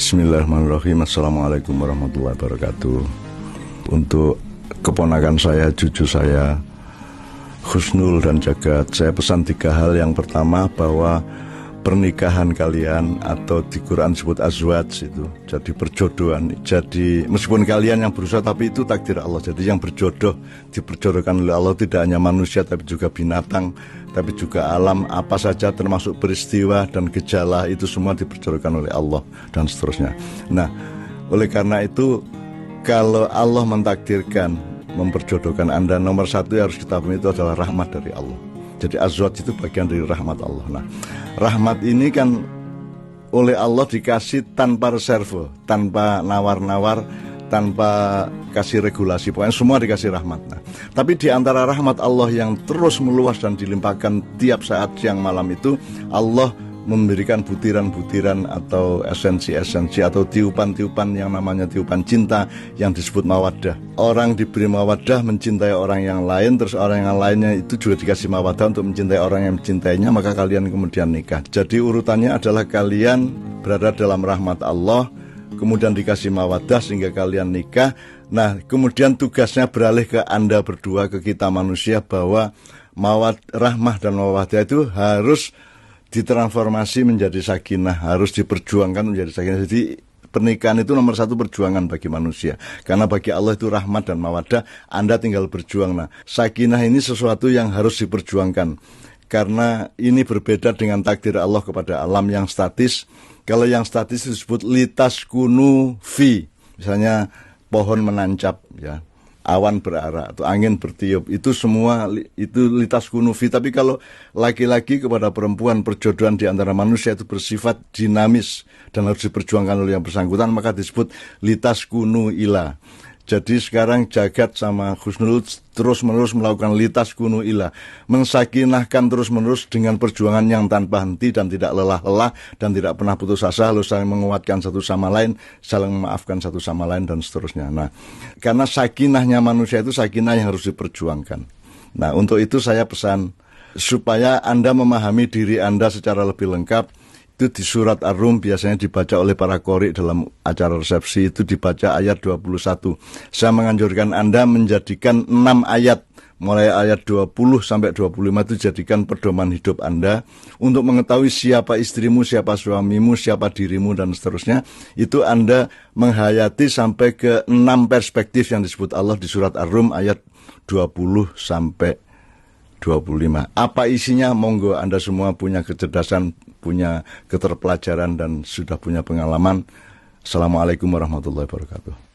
Bismillahirrahmanirrahim. Assalamualaikum warahmatullahi wabarakatuh. Untuk keponakan saya, cucu saya, Husnul dan Jagat, saya pesan 3 hal. Yang pertama, bahwa pernikahan kalian, atau di Quran disebut azwaj, itu jadi perjodohan. Jadi meskipun kalian yang berusaha, tapi itu takdir Allah. Jadi yang berjodoh diperjodohkan oleh Allah, tidak hanya manusia tapi juga binatang, tapi juga alam apa saja, termasuk peristiwa dan gejala, itu semua diperjodohkan oleh Allah dan seterusnya. Nah, oleh karena itu, kalau Allah mentakdirkan memperjodohkan Anda, nomor 1 yang harus kita pahami itu adalah rahmat dari Allah. Jadi azwaj itu bagian dari rahmat Allah. Nah, rahmat ini kan oleh Allah dikasih tanpa reserve, tanpa nawar-nawar, tanpa kasih regulasi, pokoknya semua dikasih rahmat. Nah, tapi di antara rahmat Allah yang terus meluas dan dilimpahkan tiap saat siang malam itu, Allah memberikan butiran-butiran atau esensi-esensi atau tiupan-tiupan yang namanya tiupan cinta yang disebut mawaddah. Orang diberi mawaddah mencintai orang yang lain, terus orang yang lainnya itu juga dikasih mawaddah untuk mencintai orang yang mencintainya, maka kalian kemudian nikah. Jadi urutannya adalah kalian berada dalam rahmat Allah, kemudian dikasih mawaddah sehingga kalian nikah. Nah, kemudian tugasnya beralih ke Anda berdua, ke kita manusia, bahwa rahmah dan mawaddah itu harus ditransformasi menjadi sakinah, harus diperjuangkan menjadi sakinah. Jadi pernikahan itu nomor 1 perjuangan bagi manusia, karena bagi Allah itu rahmat dan mawaddah, Anda tinggal berjuang. Nah, sakinah ini sesuatu yang harus diperjuangkan, karena ini berbeda dengan takdir Allah kepada alam yang statis. Kalau yang statis disebut litaskunu fi, misalnya pohon menancap, ya, awan berarak atau angin bertiup, itu semua itu litaskunu fi. Tapi kalau laki-laki kepada perempuan, perjodohan di antara manusia itu bersifat dinamis dan harus diperjuangkan oleh yang bersangkutan, maka disebut litaskunu ila. Jadi sekarang Jagat sama Husnul terus-menerus melakukan litaskunu ila, mensakinahkan terus-menerus dengan perjuangan yang tanpa henti dan tidak lelah-lelah dan tidak pernah putus asa, lalu saling menguatkan satu sama lain, saling memaafkan satu sama lain dan seterusnya. Nah, karena sakinahnya manusia itu sakinah yang harus diperjuangkan. Nah, untuk itu saya pesan supaya Anda memahami diri Anda secara lebih lengkap. Itu di surat Ar-Rum biasanya dibaca oleh para qori dalam acara resepsi, itu dibaca ayat 21. Saya menganjurkan Anda menjadikan 6 ayat, mulai ayat 20 sampai 25 itu jadikan pedoman hidup Anda untuk mengetahui siapa istrimu, siapa suamimu, siapa dirimu dan seterusnya. Itu Anda menghayati sampai ke 6 perspektif yang disebut Allah di surat Ar-Rum ayat 20 sampai 25. Apa isinya? Monggo Anda semua punya kecerdasan, punya keterpelajaran dan sudah punya pengalaman. Assalamualaikum warahmatullahi wabarakatuh.